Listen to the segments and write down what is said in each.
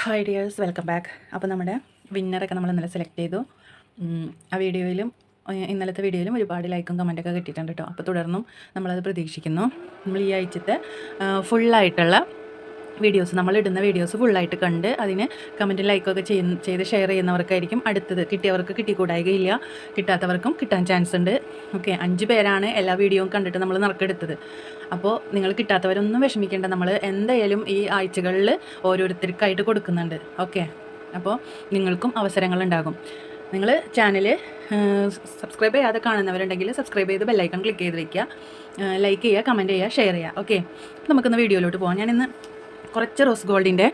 Hi dears, welcome back. അപ്പോൾ നമ്മുടെ വിന്നറൊക്കെ നമ്മൾ ഇന്നലെ സെലക്ട് ചെയ്തു. ആ വീഡിയോയിലും ഇന്നലത്തെ വീഡിയോയിലും ഒരുപാട് ലൈക്കും കമൻറ്റൊക്കെ കിട്ടിയിട്ടുണ്ട് കേട്ടോ. അപ്പോൾ തുടർന്നും നമ്മളത് പ്രതീക്ഷിക്കുന്നു. നമ്മൾ ഈ ആഴ്ചത്തെ ഫുള്ളായിട്ടുള്ള വീഡിയോസ്, നമ്മളിടുന്ന വീഡിയോസ് ഫുള്ളായിട്ട് കണ്ട് അതിന് കമൻറ്റും ലൈക്കൊക്കെ ചെയ്ത് ഷെയർ ചെയ്യുന്നവർക്കായിരിക്കും അടുത്തത്. കിട്ടിയവർക്ക് കിട്ടിക്കൂടായികയില്ല, കിട്ടാത്തവർക്കും കിട്ടാൻ ചാൻസ് ഉണ്ട്. ഓക്കെ, 5 പേരാണ് എല്ലാ വീഡിയോയും കണ്ടിട്ട് നമ്മൾ നറുക്കെടുത്തത്. അപ്പോൾ നിങ്ങൾ കിട്ടാത്തവരൊന്നും വിഷമിക്കേണ്ട, നമ്മൾ എന്തായാലും ഈ ആഴ്ചകളിൽ ഓരോരുത്തർക്കായിട്ട് കൊടുക്കുന്നുണ്ട്. ഓക്കെ, അപ്പോൾ നിങ്ങൾക്കും അവസരങ്ങളുണ്ടാകും. നിങ്ങൾ ചാനൽ സബ്സ്ക്രൈബ് ചെയ്യാതെ കാണുന്നവരുണ്ടെങ്കിൽ സബ്സ്ക്രൈബ് ചെയ്ത് ബെല്ലൈക്കൺ ക്ലിക്ക് ചെയ്ത് വയ്ക്കുക, ലൈക്ക് ചെയ്യുക, കമൻറ്റ് ചെയ്യുക, ഷെയർ ചെയ്യുക. ഓക്കെ, നമുക്കിന്ന് വീഡിയോയിലോട്ട് പോകാം. ഞാനിന്ന് കുറച്ച് റോസ് ഗോൾഡിൻ്റെ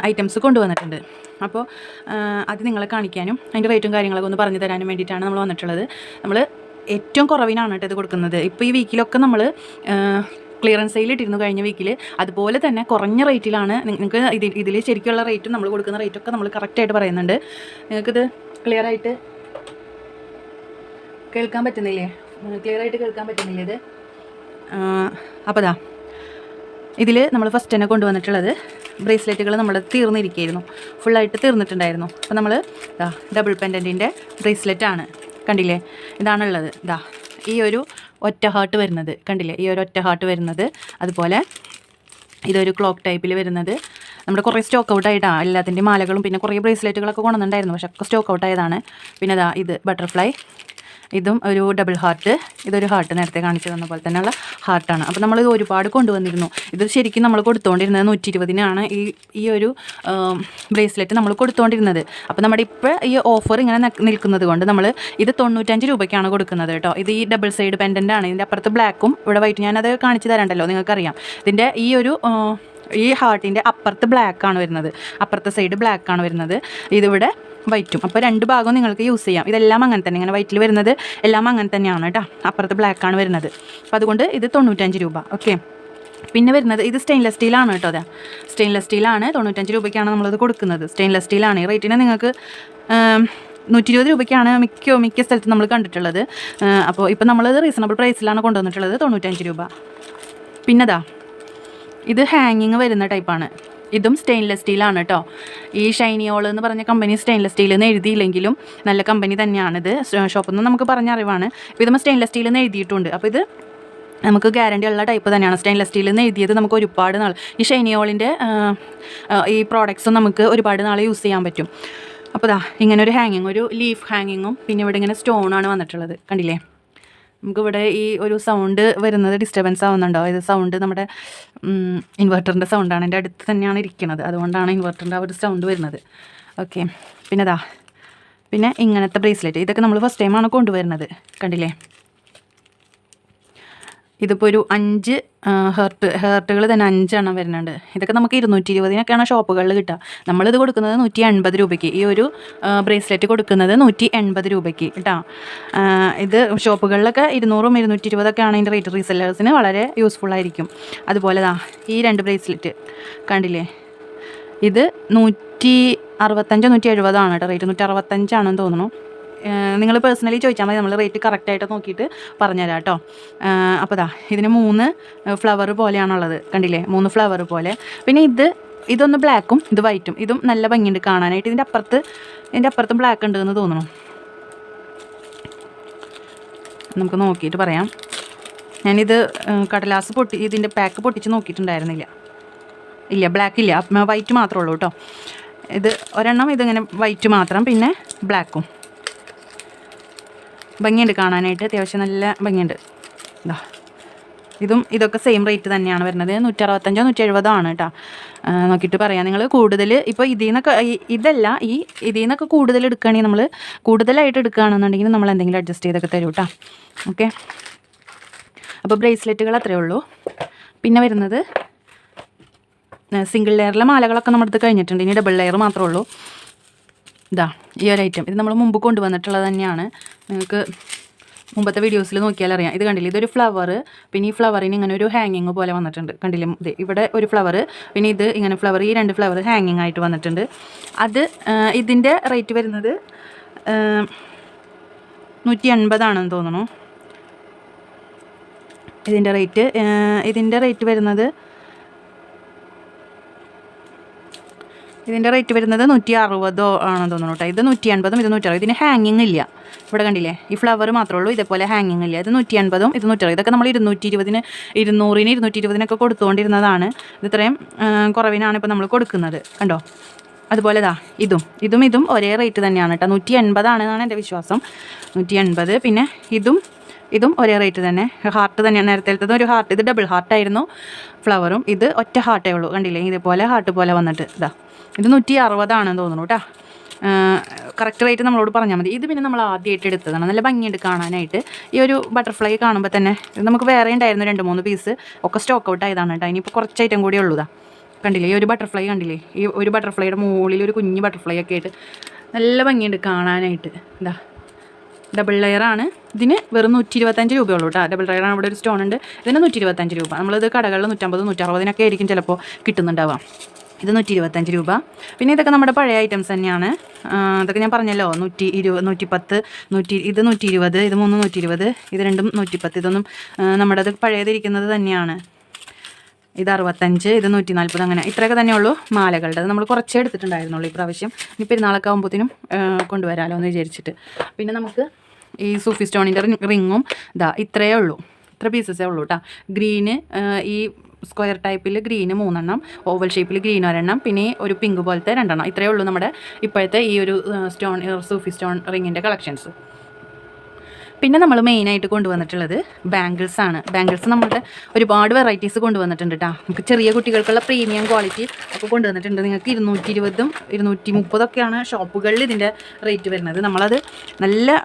ഐറ്റംസ് കൊണ്ടുവന്നിട്ടുണ്ട്. അപ്പോൾ അത് നിങ്ങളെ കാണിക്കാനും അതിൻ്റെ റേറ്റും കാര്യങ്ങളൊക്കെ ഒന്ന് പറഞ്ഞു തരാനും വേണ്ടിയിട്ടാണ് നമ്മൾ വന്നിട്ടുള്ളത്. നമ്മൾ ഏറ്റവും കുറവിനാണ് കേട്ടോ ഇത് കൊടുക്കുന്നത്. ഇപ്പോൾ ഈ വീക്കിലൊക്കെ നമ്മൾ ക്ലിയറൻസ് സെയിൽ ഇട്ടിരുന്നു കഴിഞ്ഞ വീക്കിൽ. അതുപോലെ തന്നെ കുറഞ്ഞ റേറ്റിലാണ് നിങ്ങൾക്ക് ഇതിൽ ശരിക്കുള്ള റേറ്റും നമ്മൾ കൊടുക്കുന്ന റേറ്റൊക്കെ നമ്മൾ കറക്റ്റായിട്ട് പറയുന്നുണ്ട്. നിങ്ങൾക്കിത് ക്ലിയറായിട്ട് കേൾക്കാൻ പറ്റുന്നില്ലേ? ക്ലിയറായിട്ട് കേൾക്കാൻ പറ്റുന്നില്ലേ ഇത്? അപ്പോൾ ദാ ഇതിൽ നമ്മൾ ഫസ്റ്റ് തന്നെ കൊണ്ടുവന്നിട്ടുള്ളത് ബ്രേസ്ലെറ്റുകൾ നമ്മൾ തീർന്നിരിക്കുകയായിരുന്നു, ഫുള്ളായിട്ട് തീർന്നിട്ടുണ്ടായിരുന്നു. അപ്പോൾ നമ്മൾ ഇതാ ഡബിൾ പെൻഡൻറ്റിൻ്റെ ബ്രേസ്ലെറ്റാണ്, കണ്ടില്ലേ? ഇതാണുള്ളത്. ഇതാ ഈ ഒരു ഒറ്റ ഹാർട്ട് വരുന്നത് കണ്ടില്ലേ? ഈ ഒരു ഒറ്റ ഹാർട്ട് വരുന്നത്. അതുപോലെ ഇതൊരു ക്ലോക്ക് ടൈപ്പിൽ വരുന്നത്. നമ്മുടെ കുറേ സ്റ്റോക്ക് ഔട്ട് ആയിട്ടാണ് എല്ലാത്തിൻ്റെയും മാലകളും പിന്നെ കുറേ ബ്രേസ്ലെറ്റുകളൊക്കെ കൊണ്ടുവന്നിട്ടുണ്ടായിരുന്നു, പക്ഷേ ഒക്കെ സ്റ്റോക്ക് ഔട്ട് ആയതാണ്. പിന്നെ ഇതാ ഇത് ബട്ടർഫ്ലൈ, ഇതും ഒരു ഡബിൾ ഹാർട്ട്, ഇതൊരു ഹാർട്ട് നേരത്തെ കാണിച്ചു തന്ന പോലെ തന്നെയുള്ള ഹാർട്ടാണ്. അപ്പോൾ നമ്മളിത് ഒരുപാട് കൊണ്ടുവന്നിരുന്നു. ഇത് ശരിക്കും നമ്മൾ കൊടുത്തുകൊണ്ടിരുന്നത് 120-നാണ് ഈ ഒരു ബ്രേസ്ലെറ്റ് നമ്മൾ കൊടുത്തുകൊണ്ടിരുന്നത്. അപ്പോൾ നമ്മുടെ ഇപ്പോൾ ഈ ഓഫർ ഇങ്ങനെ നിൽക്കുന്നത് കൊണ്ട് നമ്മൾ ഇത് 95 രൂപയ്ക്കാണ് കൊടുക്കുന്നത് കേട്ടോ. ഇത് ഈ ഡബിൾ സൈഡ് പെൻഡൻ്റ് ആണ്. ഇതിൻ്റെ അപ്പുറത്ത് ബ്ലാക്കും ഇവിടെ വൈറ്റ്, ഞാനത് കാണിച്ചു തരണ്ടല്ലോ, നിങ്ങൾക്കറിയാം. ഇതിൻ്റെ ഈ ഹാർട്ടിൻ്റെ അപ്പുറത്ത് ബ്ലാക്കാണ് വരുന്നത്, അപ്പുറത്തെ സൈഡ് ബ്ലാക്കാണ് വരുന്നത്, ഇതിവിടെ വൈറ്റും. അപ്പോൾ 2 ഭാഗവും നിങ്ങൾക്ക് യൂസ് ചെയ്യാം. ഇതെല്ലാം അങ്ങനെ തന്നെ, ഇങ്ങനെ വൈറ്റിൽ വരുന്നത് എല്ലാം അങ്ങനെ തന്നെയാണ് കേട്ടോ. അപ്പുറത്ത് ബ്ലാക്കാണ് വരുന്നത്. അപ്പോൾ അതുകൊണ്ട് ഇത് 95 രൂപ. ഓക്കെ, പിന്നെ വരുന്നത് ഇത് സ്റ്റെയിൻലെസ് സ്റ്റീലാണ് കേട്ടോ. അതെ, സ്റ്റെയിൻലെസ് സ്റ്റീലാണ്. 95 രൂപയ്ക്കാണ് നമ്മളത് കൊടുക്കുന്നത്. സ്റ്റെയിൻലെസ് സ്റ്റീലാണ്. ഈ റേറ്റിന് നിങ്ങൾക്ക് 120 രൂപയ്ക്കാണ് മിക്ക സ്ഥലത്തും നമ്മൾ കണ്ടിട്ടുള്ളത്. അപ്പോൾ ഇപ്പോൾ നമ്മളത് റീസണബിൾ പ്രൈസിലാണ് കൊണ്ടുവന്നിട്ടുള്ളത്, 95 രൂപ. പിന്നെതാ ഇത് ഹാങ്ങിങ് വരുന്ന ടൈപ്പാണ്. ഇതും സ്റ്റെയിൻലെസ് സ്റ്റീലാണ് കേട്ടോ. ഈ ഷൈനിയോൾ എന്ന് പറഞ്ഞ കമ്പനി സ്റ്റെയിൻലെസ് സ്റ്റീൽ എന്ന് എഴുതിയില്ലെങ്കിലും നല്ല കമ്പനി തന്നെയാണിത്. ഷോപ്പിൽ നിന്ന് നമുക്ക് പറഞ്ഞ അറിവാണ്. ഇപ്പോൾ ഇതും സ്റ്റെയിൻലെസ് സ്റ്റീൽ എന്ന് എഴുതിയിട്ടുണ്ട്. അപ്പോൾ ഇത് നമുക്ക് ഗ്യാരണ്ടി ഉള്ള ടൈപ്പ് തന്നെയാണ്. സ്റ്റെയിൻലെസ് സ്റ്റീൽ എന്ന് എഴുതിയത് നമുക്ക് ഒരുപാട് നാൾ, ഈ ഷൈനിയോളിൻ്റെ ഈ പ്രോഡക്ട്സും നമുക്ക് ഒരുപാട് നാൾ യൂസ് ചെയ്യാൻ പറ്റും. അപ്പോൾ ദാ ഇങ്ങനെ ഒരു ഹാങ്ങിങ്, ഒരു ലീഫ് ഹാങ്ങിങ്ങും പിന്നെ ഇവിടെ ഇങ്ങനെ സ്റ്റോണാണ് വന്നിട്ടുള്ളത്, കണ്ടില്ലേ? നമുക്കിവിടെ ഈ ഒരു സൗണ്ട് വരുന്നത് ഡിസ്റ്റർബൻസ് ആവുന്നുണ്ടോ? ഇത് സൗണ്ട് നമ്മുടെ ഇൻവെർട്ടറിൻ്റെ സൗണ്ടാണ്. എൻ്റെ അടുത്ത് തന്നെയാണ് ഇരിക്കുന്നത്, അതുകൊണ്ടാണ് ഇൻവെർട്ടറിൻ്റെ ആ ഒരു സൗണ്ട് വരുന്നത്. ഓക്കെ, പിന്നെ ഇങ്ങനത്തെ ബ്രേസ്ലെറ്റ്, ഇതൊക്കെ നമ്മൾ ഫസ്റ്റ് ടൈമാണ് കൊണ്ടുവരുന്നത്, കണ്ടില്ലേ? ഇതിപ്പോൾ ഒരു 5 ഹേർട്ടുകൾ തന്നെ 5 എണ്ണം വരുന്നുണ്ട്. ഇതൊക്കെ നമുക്ക് 220-നൊക്കെയാണ് ഷോപ്പുകളിൽ കിട്ടുക. നമ്മളിത് കൊടുക്കുന്നത് 180 രൂപയ്ക്ക്. ഈ ഒരു ബ്രേസ്ലെറ്റ് കൊടുക്കുന്നത് 180 രൂപയ്ക്ക് കേട്ടോ. ഇത് ഷോപ്പുകളിലൊക്കെ 200-ഉം 220-ഒക്കെ ആണ് ഇതിൻ്റെ റേറ്റ്. റീസെല്ലേഴ്സിന് വളരെ യൂസ്ഫുള്ളായിരിക്കും. അതുപോലെ ഈ 2 ബ്രേസ്ലെറ്റ് കണ്ടില്ലേ? ഇത് 165 170 ആണ് കേട്ടോ റേറ്റ്. 165 ആണെന്ന് തോന്നുന്നു. നിങ്ങൾ പേഴ്സണലി ചോദിച്ചാൽ മതി, നമ്മൾ റേറ്റ് കറക്റ്റായിട്ട് നോക്കിയിട്ട് പറഞ്ഞുതരാം കേട്ടോ. അപ്പോൾ ഇതിന് 3 ഫ്ലവർ പോലെയാണുള്ളത്, കണ്ടില്ലേ? 3 ഫ്ലവർ പോലെ. പിന്നെ ഇതൊന്ന് ബ്ലാക്കും ഇത് വൈറ്റും. ഇതും നല്ല ഭംഗിയുണ്ട് കാണാനായിട്ട്. ഇതിൻ്റെ അപ്പുറത്തും ബ്ലാക്ക് ഉണ്ട് എന്ന് തോന്നുന്നു. നമുക്ക് നോക്കിയിട്ട് പറയാം. ഞാനിത് കടലാസ് ഇതിൻ്റെ പാക്ക് പൊട്ടിച്ച് നോക്കിയിട്ടുണ്ടായിരുന്നില്ല. ഇല്ല, ബ്ലാക്ക് ഇല്ല, വൈറ്റ് മാത്രമേ ഉള്ളൂ കേട്ടോ. ഇത് ഒരെണ്ണം, ഇതിങ്ങനെ വൈറ്റ് മാത്രം, പിന്നെ ബ്ലാക്കും. ഭംഗിയുണ്ട് കാണാനായിട്ട്, അത്യാവശ്യം നല്ല ഭംഗിയുണ്ട്. ഇതൊക്കെ സെയിം റേറ്റ് തന്നെയാണ് വരുന്നത്. 165 170 ആണ് കേട്ടോ. നോക്കിയിട്ട് പറയാം. നിങ്ങൾ കൂടുതൽ ഇപ്പോൾ ഇതിൽ നിന്നൊക്കെ കൂടുതൽ എടുക്കുകയാണെങ്കിൽ, നമ്മൾ കൂടുതലായിട്ട് എടുക്കുകയാണെന്നുണ്ടെങ്കിൽ നമ്മൾ എന്തെങ്കിലും അഡ്ജസ്റ്റ് ചെയ്തൊക്കെ തരും കേട്ടോ. ഓക്കെ, അപ്പോൾ ബ്രേസ്ലെറ്റുകൾ അത്രയേ ഉള്ളൂ. പിന്നെ വരുന്നത് സിംഗിൾ ലെയറിലെ മാലകളൊക്കെ നമ്മുടെ അടുത്ത് കഴിഞ്ഞിട്ടുണ്ട്. ഇനി ഡബിൾ ലെയർ മാത്രമേ ഉള്ളൂ. ഈ ഒരു ഐറ്റം ഇത് നമ്മൾ മുമ്പ് കൊണ്ടുവന്നിട്ടുള്ളത് തന്നെയാണ്. നിങ്ങൾക്ക് മുമ്പത്തെ വീഡിയോസിൽ നോക്കിയാൽ അറിയാം. ഇത് കണ്ടില്ലേ? ഇതൊരു ഫ്ലവർ, പിന്നെ ഈ ഫ്ലവറിന് ഇങ്ങനെ ഒരു ഹാങ്ങിങ് പോലെ വന്നിട്ടുണ്ട്, കണ്ടില്ലേ? ഇവിടെ ഒരു ഫ്ലവർ, പിന്നെ ഇത് ഇങ്ങനെ ഫ്ലവർ, ഈ 2 ഫ്ലവർ ഹാങ്ങിങ് ആയിട്ട് വന്നിട്ടുണ്ട്. ഇതിൻ്റെ റേറ്റ് വരുന്നത് 180 ആണെന്ന് തോന്നുന്നു. ഇതിൻ്റെ റേറ്റ് വരുന്നത് ഇതിൻ്റെ റേറ്റ് വരുന്നത് 160 ആണെന്ന് തോന്നുന്നു കേട്ടോ. ഇത് 180, ഇത് 160. ഇതിന് ഹാങ്ങിങ് ഇല്ല. ഇവിടെ കണ്ടില്ലേ, ഈ ഫ്ലവർ മാത്രമേ ഉള്ളൂ, ഇതേപോലെ ഹാങ്ങിങ് ഇല്ല. ഇത് 180, ഇത് 160. ഇതൊക്കെ നമ്മൾ 220, 200, 220 കൊടുത്തുകൊണ്ടിരുന്നതാണ്. ഇത് ഇത്രയും കുറവിനാണ് ഇപ്പോൾ നമ്മൾ കൊടുക്കുന്നത്. കണ്ടോ, അതുപോലെ ഇതും ഒരേ റേറ്റ് തന്നെയാണ് കേട്ടോ. 180 ആണെന്നാണ് എൻ്റെ വിശ്വാസം. 180. പിന്നെ ഇതും ഒരേ റേറ്റ് തന്നെ. ഹാർട്ട് തന്നെയാണ്. നേരത്തെ ഒരു ഹാർട്ട്, ഇത് ഡബിൾ ഹാർട്ടായിരുന്നു ഫ്ലവറും. ഇത് ഒറ്റ ഹാർട്ടേ ഉള്ളൂ. കണ്ടില്ലേ, ഇതേപോലെ ഹാർട്ട് പോലെ വന്നിട്ട് ഇത് 160 ആണെന്ന് തോന്നുന്നു കേട്ടോ. കറക്റ്റ് റേറ്റ് നമ്മളോട് പറഞ്ഞാൽ മതി. ഇത് പിന്നെ നമ്മൾ ആദ്യമായിട്ട് എടുത്തതാണ്. നല്ല ഭംഗിയുണ്ട് കാണാനായിട്ട്. ഈ ഒരു ബട്ടർഫ്ലൈ കാണുമ്പോൾ തന്നെ നമുക്ക് വേറെ ഉണ്ടായിരുന്നു 2-3 പീസ്, ഒക്കെ സ്റ്റോക്ക് ഔട്ട് ആയതാണ് കേട്ടോ. ഇനിയിപ്പോൾ കുറച്ച് ഐറ്റം കൂടി ഉള്ളൂ. കണ്ടില്ലേ, ഈ ഒരു ബട്ടർഫ്ലൈ കണ്ടില്ലേ, ഈ ഒരു ബട്ടർഫ്ലൈയുടെ മുകളിൽ ഒരു കുഞ്ഞ് ബട്ടർഫ്ലൈ ഒക്കെ ആയിട്ട് നല്ല ഭംഗിയുണ്ട് കാണാനായിട്ട്. ഡബിൾ ലെയറാണ്. ഇതിന് വെറും 125 രൂപയുള്ളൂ കേട്ടോ. ഡബിൾ ലെയറാണ്. ഇവിടെ ഒരു സ്റ്റോൺ ഉണ്ട്. ഇതിന് 125 രൂപ. നമ്മളിത് കടകളിൽ 150, 160 ആയിരിക്കും ചിലപ്പോൾ കിട്ടുന്നുണ്ടാവാം. ഇത് 125 രൂപ. പിന്നെ ഇതൊക്കെ നമ്മുടെ പഴയ ഐറ്റംസ് തന്നെയാണ്. ഇതൊക്കെ ഞാൻ പറഞ്ഞല്ലോ, 120, 110, ഇത് 120, ഇത് 3 120, ഇത് 2 110. ഇതൊന്നും നമ്മുടെ അത് പഴയതിരിക്കുന്നത് തന്നെയാണ്. ഇത് 65, ഇത് 140. അങ്ങനെ ഇത്രയൊക്കെ തന്നെയുള്ളൂ മാലകളുടെ. അത് നമ്മൾ കുറച്ചേ എടുത്തിട്ടുണ്ടായിരുന്നുള്ളൂ ഈ പ്രാവശ്യം. ഇനി പെരുന്നാളൊക്കെ ആകുമ്പോഴത്തേനും കൊണ്ടുവരാമല്ലോ എന്ന് വിചാരിച്ചിട്ട്. പിന്നെ നമുക്ക് ഈ സൂഫി സ്റ്റോണിൻ്റെ റിങ്ങും ഇത്രയേ ഉള്ളൂ. ഇത്ര പീസസേ ഉള്ളൂ കേട്ടോ. ഗ്രീന്, ഈ സ്ക്വയർ ടൈപ്പിൽ ഗ്രീന് 3 എണ്ണം, ഓവൽ ഷേപ്പിൽ ഗ്രീൻ 1 എണ്ണം, പിന്നെ ഒരു പിങ്ക് പോലത്തെ 2 എണ്ണം. ഇത്രയേ ഉള്ളൂ നമ്മുടെ ഇപ്പോഴത്തെ ഈ ഒരു സൂഫി സ്റ്റോൺ റിങ്ങിൻ്റെ കളക്ഷൻസ്. പിന്നെ നമ്മൾ മെയിനായിട്ട് കൊണ്ടുവന്നിട്ടുള്ളത് ബാംഗിൾസ് ആണ്. ബാംഗിൾസ് നമ്മളുടെ ഒരുപാട് വെറൈറ്റീസ് കൊണ്ടുവന്നിട്ടുണ്ട് കേട്ടോ. നമുക്ക് ചെറിയ കുട്ടികൾക്കുള്ള പ്രീമിയം ക്വാളിറ്റി ഒക്കെ കൊണ്ടുവന്നിട്ടുണ്ട്. നിങ്ങൾക്ക് 220, 230 ഷോപ്പുകളിൽ ഇതിൻ്റെ റേറ്റ് വരുന്നത്. നമ്മളത് നല്ല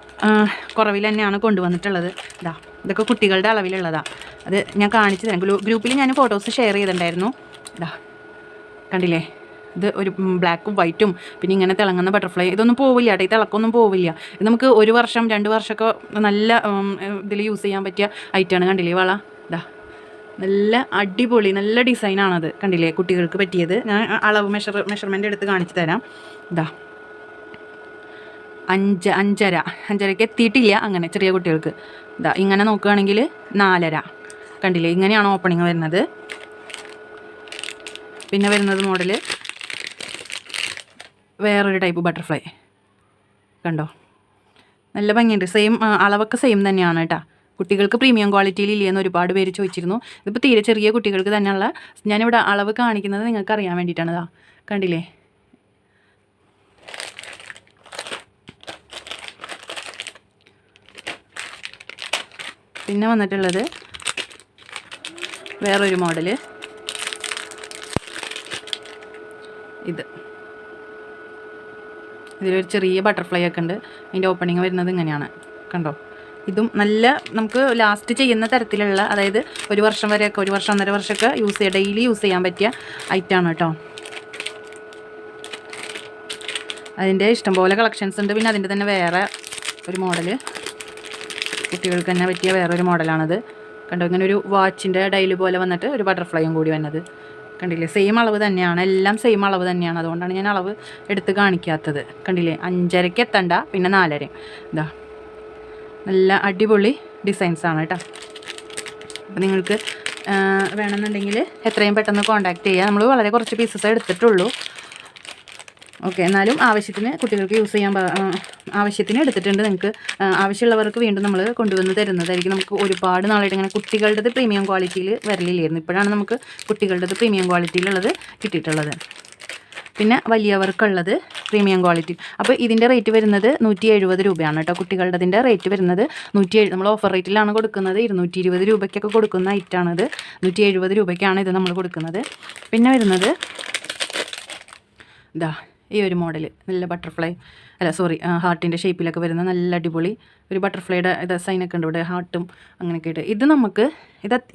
കുറവിൽ തന്നെയാണ് കൊണ്ടുവന്നിട്ടുള്ളത്. ഇതൊക്കെ കുട്ടികളുടെ അളവിലുള്ളതാണ്. അത് ഞാൻ കാണിച്ചു തരാം. ഗ്രൂപ്പിൽ ഞാൻ ഫോട്ടോസ് ഷെയർ ചെയ്തിട്ടുണ്ടായിരുന്നു. കണ്ടില്ലേ, ഇത് ഒരു ബ്ലാക്കും വൈറ്റും പിന്നെ ഇങ്ങനെ തിളങ്ങുന്ന ബട്ടർഫ്ലൈ. ഇതൊന്നും പോവില്ല കേട്ടോ, ഈ തിളക്കൊന്നും പോവില്ല. ഇത് നമുക്ക് 1 വർഷം 2 വർഷമൊക്കെ നല്ല ഇതിൽ യൂസ് ചെയ്യാൻ പറ്റിയ ഐറ്റമാണ്. കണ്ടില്ലേ വള, നല്ല അടിപൊളി നല്ല ഡിസൈനാണത്. കണ്ടില്ലേ, കുട്ടികൾക്ക് പറ്റിയത്. ഞാൻ അളവ് മെഷർമെൻ്റ് എടുത്ത് കാണിച്ചു തരാം. 5.5 എത്തിയിട്ടില്ല. അങ്ങനെ ചെറിയ കുട്ടികൾക്ക് ഇങ്ങനെ നോക്കുകയാണെങ്കിൽ 4.5. കണ്ടില്ലേ, ഇങ്ങനെയാണ് ഓപ്പണിങ് വരുന്നത്. പിന്നെ വരുന്നത് മോഡൽ വേറൊരു ടൈപ്പ് ബട്ടർഫ്ലൈ. കണ്ടോ, നല്ല ഭംഗിയുണ്ട്. സെയിം അളവൊക്കെ സെയിം തന്നെയാണ് കേട്ടോ. കുട്ടികൾക്ക് പ്രീമിയം ക്വാളിറ്റിയിൽ ഇല്ലെന്ന് ഒരുപാട് പേര് ചോദിച്ചിരുന്നു. ഇതിപ്പോൾ തീരെ ചെറിയ കുട്ടികൾക്ക് തന്നെയുള്ള, ഞാനിവിടെ അളവ് കാണിക്കുന്നത് നിങ്ങൾക്ക് അറിയാൻ വേണ്ടിയിട്ടാണ്. കണ്ടില്ലേ, പിന്നെ വന്നിട്ടുള്ളത് വേറൊരു മോഡല്. ഇതിലൊരു ചെറിയ ബട്ടർഫ്ലൈ ഒക്കെ ഉണ്ട്. അതിൻ്റെ ഓപ്പണിങ് വരുന്നത് ഇങ്ങനെയാണ്. കണ്ടോ, ഇതും നല്ല നമുക്ക് ലാസ്റ്റ് ചെയ്യുന്ന തരത്തിലുള്ള, അതായത് 1 വർഷം വരെയൊക്കെ, 1 വർഷം 1.5 വർഷമൊക്കെ ഡെയിലി യൂസ് ചെയ്യാൻ പറ്റിയ ഐറ്റമാണ് കേട്ടോ. അതിൻ്റെ ഇഷ്ടംപോലെ കളക്ഷൻസ് ഉണ്ട്. പിന്നെ അതിൻ്റെ തന്നെ വേറെ ഒരു മോഡല്, കുട്ടികൾക്ക് തന്നെ പറ്റിയ വേറൊരു മോഡലാണത്. കണ്ടോ, ഇങ്ങനെ ഒരു വാച്ചിൻ്റെ ഡയൽ പോലെ വന്നിട്ട് ഒരു ബട്ടർഫ്ലൈയും കൂടി വന്നത്. കണ്ടില്ലേ, സെയിം അളവ് തന്നെയാണ്. എല്ലാം സെയിം അളവ് തന്നെയാണ്. അതുകൊണ്ടാണ് ഞാൻ അളവ് എടുത്ത് കാണിക്കാത്തത്. കണ്ടില്ലേ, 5.5 എത്തണ്ട, പിന്നെ 4.5. നല്ല അടിപൊളി ഡിസൈൻസാണ് കേട്ടോ. അപ്പോൾ നിങ്ങൾക്ക് വേണമെന്നുണ്ടെങ്കിൽ എത്രയും പെട്ടെന്ന് കോൺടാക്റ്റ് ചെയ്യുക. നമ്മൾ വളരെ കുറച്ച് പീസസ് എടുത്തിട്ടുള്ളൂ. ഓക്കെ, എന്നാലും ആവശ്യത്തിന് കുട്ടികൾക്ക് യൂസ് ചെയ്യാൻ ആവശ്യത്തിന് എടുത്തിട്ടുണ്ട്. നിങ്ങൾക്ക് ആവശ്യമുള്ളവർക്ക് വീണ്ടും നമ്മൾ കൊണ്ടുവന്ന് തരുന്നതായിരിക്കും. നമുക്ക് ഒരുപാട് നാളായിട്ട് ഇങ്ങനെ കുട്ടികളുടേത് പ്രീമിയം ക്വാളിറ്റിയിൽ വരലില്ലായിരുന്നു. ഇപ്പോഴാണ് നമുക്ക് കുട്ടികളുടേത് പ്രീമിയം ക്വാളിറ്റിയിലുള്ളത് കിട്ടിയിട്ടുള്ളത്. പിന്നെ വലിയവർക്കുള്ളത് പ്രീമിയം ക്വാളിറ്റി. അപ്പോൾ ഇതിൻ്റെ റേറ്റ് വരുന്നത് 170 രൂപയാണ് കേട്ടോ. കുട്ടികളുടേതിൻ്റെ റേറ്റ് വരുന്നത് 170. നമ്മൾ ഓഫർ റേറ്റിലാണ് കൊടുക്കുന്നത്. 220 രൂപയ്ക്കൊക്കെ കൊടുക്കുന്ന ഐറ്റാണിത്. 170 രൂപയ്ക്കാണ് ഇത് നമ്മൾ കൊടുക്കുന്നത്. പിന്നെ വരുന്നത് ഈ ഒരു മോഡൽ, നല്ല ബട്ടർഫ്ലൈ ഹാർട്ടിൻ്റെ ഷേപ്പിലൊക്കെ വരുന്ന നല്ല അടിപൊളി ഒരു ബട്ടർഫ്ലൈയുടെ സൈനൊക്കെ ഉണ്ട് ഇവിടെ, ഹാർട്ടും അങ്ങനെയൊക്കെ ആയിട്ട്. ഇത് നമുക്ക്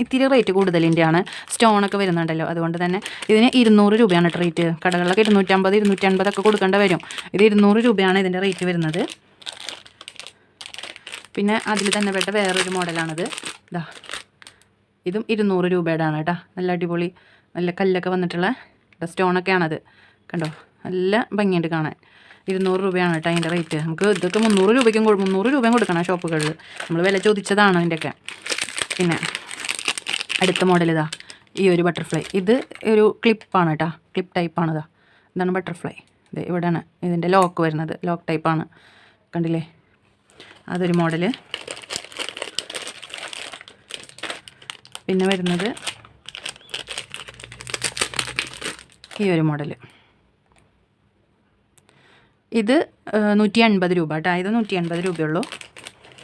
ഇത്തിരി റേറ്റ് കൂടുതലിൻ്റെയാണ്. സ്റ്റോണൊക്കെ വരുന്നുണ്ടല്ലോ, അതുകൊണ്ട് തന്നെ ഇതിന് 200 രൂപയാണ് റേറ്റ്. കടകളിലൊക്കെ 250, 250 ഒക്കെ കൊടുക്കേണ്ട വരും. ഇത് 200 രൂപയാണ് ഇതിൻ്റെ റേറ്റ് വരുന്നത്. പിന്നെ അതിൽ തന്നെ പെട്ട വേറൊരു മോഡലാണിത്. ഇതും 200 രൂപയുടെ ആണ് കേട്ടോ. നല്ല അടിപൊളി നല്ല കല്ലൊക്കെ വന്നിട്ടുള്ള സ്റ്റോണൊക്കെയാണത്. കണ്ടോ, നല്ല ഭംഗിയുണ്ട് കാണാൻ. 200 രൂപയാണ് കേട്ടോ അതിൻ്റെ റേറ്റ്. നമുക്ക് ഇതൊക്കെ 300 രൂപയും കൊടുക്കണം ഷോപ്പുകളിൽ. നമ്മൾ വില ചോദിച്ചതാണ് അതിൻ്റെയൊക്കെ. പിന്നെ അടുത്ത മോഡൽ ഈ ഒരു ബട്ടർഫ്ലൈ. ഇത് ഒരു ക്ലിപ്പാണ് കേട്ടോ, ക്ലിപ്പ് ടൈപ്പാണിതാ. ഇതാണ് ബട്ടർഫ്ലൈ. ഇത് ഇവിടെയാണ് ഇതിൻ്റെ ലോക്ക് വരുന്നത്, ലോക്ക് ടൈപ്പാണ്, കണ്ടില്ലേ? അതൊരു മോഡല്. പിന്നെ വരുന്നത് ഈ ഒരു മോഡല്. ഇത് 150 രൂപ കേട്ടോ. ഇത് 150 രൂപയുള്ളൂ.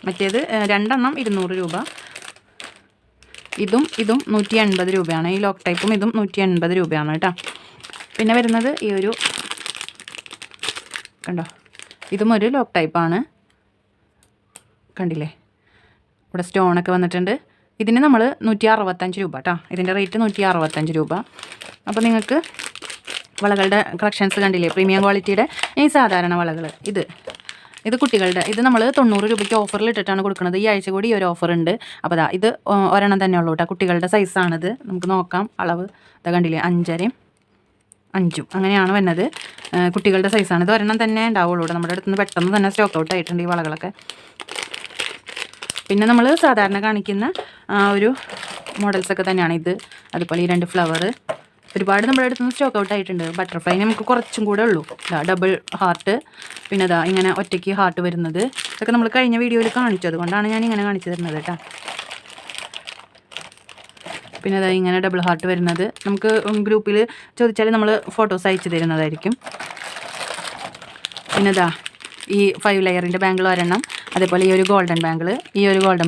മറ്റേത് 2 200 രൂപ. ഇതും 150 രൂപയാണ്. ഈ ലോക്ക് ടൈപ്പും ഇതും 150 രൂപയാണ് കേട്ടോ. പിന്നെ വരുന്നത് ഈ ഒരു, കണ്ടോ, ഇതും ഒരു ലോക്ക് ടൈപ്പാണ്, കണ്ടില്ലേ? ഇവിടെ സ്റ്റോണൊക്കെ വന്നിട്ടുണ്ട്. ഇതിന് നമ്മൾ 165 രൂപ കേട്ടോ. ഇതിൻ്റെ റേറ്റ് 165 രൂപ. അപ്പോൾ നിങ്ങൾക്ക് വളകളുടെ കളക്ഷൻസ് കണ്ടില്ലേ? പ്രീമിയം ക്വാളിറ്റിയുടെ ഈ സാധാരണ വളകൾ, ഇത് കുട്ടികളുടെ, ഇത് നമ്മൾ 90 രൂപയ്ക്ക് ഓഫറിൽ ഇട്ടിട്ടാണ് കൊടുക്കുന്നത്. ഈ ആഴ്ച കൂടി ഈ ഒരു ഓഫർ ഉണ്ട്. അപ്പോൾ ഇത് ഒരെണ്ണം തന്നെ ഉള്ളൂ കേട്ടോ. കുട്ടികളുടെ സൈസാണിത്. നമുക്ക് നോക്കാം അളവ്. ഇതാ കണ്ടില്ലേ? 5.5 5 അങ്ങനെയാണ് വരുന്നത്. കുട്ടികളുടെ സൈസാണ്. ഇത് ഒരെണ്ണം തന്നെ ഉണ്ടാവുള്ളൂ കേട്ടോ. നമ്മുടെ അടുത്തുനിന്ന് പെട്ടെന്ന് തന്നെ സ്റ്റോക്ക് ഔട്ട് ആയിട്ടുണ്ട് ഈ വളകളൊക്കെ. പിന്നെ നമ്മൾ സാധാരണ കാണിക്കുന്ന ഒരു മോഡൽസൊക്കെ തന്നെയാണ് ഇത്. അതുപോലെ ഈ 2 ഫ്ലവർ ഒരുപാട് നമ്മുടെ അടുത്തുനിന്ന് സ്റ്റോക്ക് ഔട്ട് ആയിട്ടുണ്ട്. ബട്ടർഫ്ലൈ നമുക്ക് കുറച്ചും കൂടെ ഉള്ളൂ. ഡബിൾ ഹാർട്ട്, പിന്നെ ഇങ്ങനെ ഒറ്റയ്ക്ക് ഹാർട്ട് വരുന്നത്, ഇതൊക്കെ നമ്മൾ കഴിഞ്ഞ വീഡിയോയിൽ കാണിച്ചു. അതുകൊണ്ടാണ് ഞാൻ ഇങ്ങനെ കാണിച്ചു തരുന്നത് കേട്ടോ. പിന്നെ ഇങ്ങനെ ഡബിൾ ഹാർട്ട് വരുന്നത് നമുക്ക് ഗ്രൂപ്പിൽ ചോദിച്ചാൽ നമ്മൾ ഫോട്ടോസ് അയച്ചു തരുന്നതായിരിക്കും. പിന്നെ ഈ 5 ലെയറിൻ്റെ ബാങ്കിൾ ഒരെണ്ണം, അതേപോലെ ഈ ഒരു ഗോൾഡൻ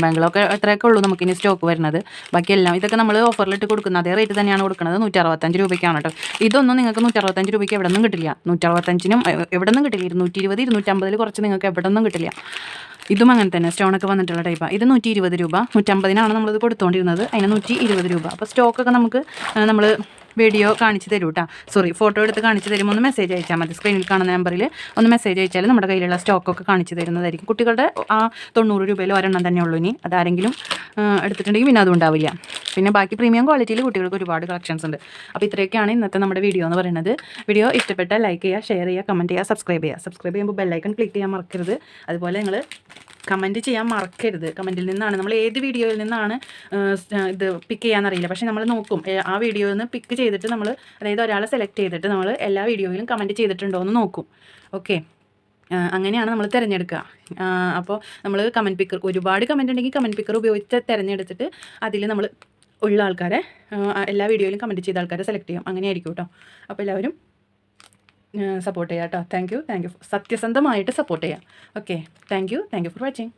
ബാങ്കിളൊക്കെ എത്രയൊക്കെ ഉള്ളൂ നമുക്കിനി സ്റ്റോക്ക് വരുന്നത്. ബാക്കിയെല്ലാം ഇതൊക്കെ നമ്മൾ ഓഫറിലിട്ട് കൊടുക്കുന്നത് അതേ റേറ്റ് തന്നെയാണ് കൊടുക്കുന്നത്. 165 രൂപയ്ക്കാണ് കേട്ടോ. ഇതൊന്നും നിങ്ങൾക്ക് 165 രൂപയ്ക്ക് എവിടെ നിന്നും കിട്ടില്ല. 165നും എവിടെ നിന്നും കിട്ടില്ല. 220 250 കുറച്ച് നിങ്ങൾക്ക് എവിടെ നിന്നും കിട്ടില്ല. ഇതും അങ്ങനെ തന്നെ സ്റ്റോണൊക്കെ വന്നിട്ടുള്ള ടൈപ്പാണ്. ഇത് 120 രൂപ. 150നാണ് നമ്മളിത് കൊടുത്തുകൊണ്ടിരുന്നത്. അതിന് 120 രൂപ. അപ്പോൾ സ്റ്റോക്കൊക്കെ നമുക്ക് നമ്മൾ വീഡിയോ കാണിച്ച് തരും കേട്ടോ. ഫോട്ടോ എടുത്ത് കാണിച്ച് തരുമ്പോൾ ഒന്ന് മെസ്സേജ് അയച്ചാൽ മതി. സ്ക്രീനിൽ കാണുന്ന നമ്പറിൽ ഒന്ന് മെസ്സേജ് അയച്ചാൽ നമ്മുടെ കയ്യിലുള്ള സ്റ്റോക്കൊക്കെ കാണിച്ച് തരുന്നതായിരിക്കും. കുട്ടികളുടെ ആ 90 രൂപയിൽ ഒരെണ്ണം തന്നെ ഉള്ളൂ. ഇനി അതാരെങ്കിലും എടുത്തിട്ടുണ്ടെങ്കിൽ പിന്നെ അതും ഉണ്ടാവില്ല. പിന്നെ ബാക്കി പ്രീമിയം ക്വാളിറ്റിയിൽ കുട്ടികൾക്ക് ഒരുപാട് കളക്ഷൻസ് ഉണ്ട്. അപ്പോൾ ഇത്രയൊക്കെയാണ് ഇന്നത്തെ നമ്മുടെ വീഡിയോ എന്ന് പറയുന്നത്. വീഡിയോ ഇഷ്ടപ്പെട്ടാൽ ലൈക്ക് ചെയ്യുക, ഷെയർ ചെയ്യുക, കമൻറ്റ് ചെയ്യുക, സബ്സ്ക്രൈബ് ചെയ്യുമ്പോൾ ബെല്ലൈക്കൺ ക്ലിക്ക് ചെയ്യാൻ മറക്കരുത്. അതുപോലെ നിങ്ങൾ കമൻറ്റ് ചെയ്യാൻ മറക്കരുത്. കമൻറ്റിൽ നിന്നാണ് നമ്മൾ ഏത് വീഡിയോയിൽ നിന്നാണ് ഇത് പിക്ക് ചെയ്യാനറിയില്ല. പക്ഷേ നമ്മൾ നോക്കും ആ വീഡിയോയിൽ നിന്ന് പിക്ക് ചെയ്തിട്ട് നമ്മൾ, അതായത് ഒരാളെ സെലക്ട് ചെയ്തിട്ട് നമ്മൾ എല്ലാ വീഡിയോയിലും കമൻറ്റ് ചെയ്തിട്ടുണ്ടോ എന്ന് നോക്കും. ഓക്കെ, അങ്ങനെയാണ് നമ്മൾ തിരഞ്ഞെടുക്കുക. അപ്പോൾ നമ്മൾ കമൻറ്റ് പിക്കർ, ഒരുപാട് കമൻറ്റ് ഉണ്ടെങ്കിൽ കമൻറ്റ് പിക്കർ ഉപയോഗിച്ച് തിരഞ്ഞെടുത്തിട്ട് അതിൽ നമ്മൾ ഉള്ള ആൾക്കാരെ, എല്ലാ വീഡിയോയിലും കമൻറ്റ് ചെയ്ത ആൾക്കാരെ സെലക്ട് ചെയ്യും. അങ്ങനെയായിരിക്കും കേട്ടോ. അപ്പോൾ എല്ലാവരും സപ്പോർട്ട് ചെയ്യാം കേട്ടോ. Thank you. സത്യസന്ധമായിട്ട് സപ്പോർട്ട് ചെയ്യാം. Okay, thank you for watching.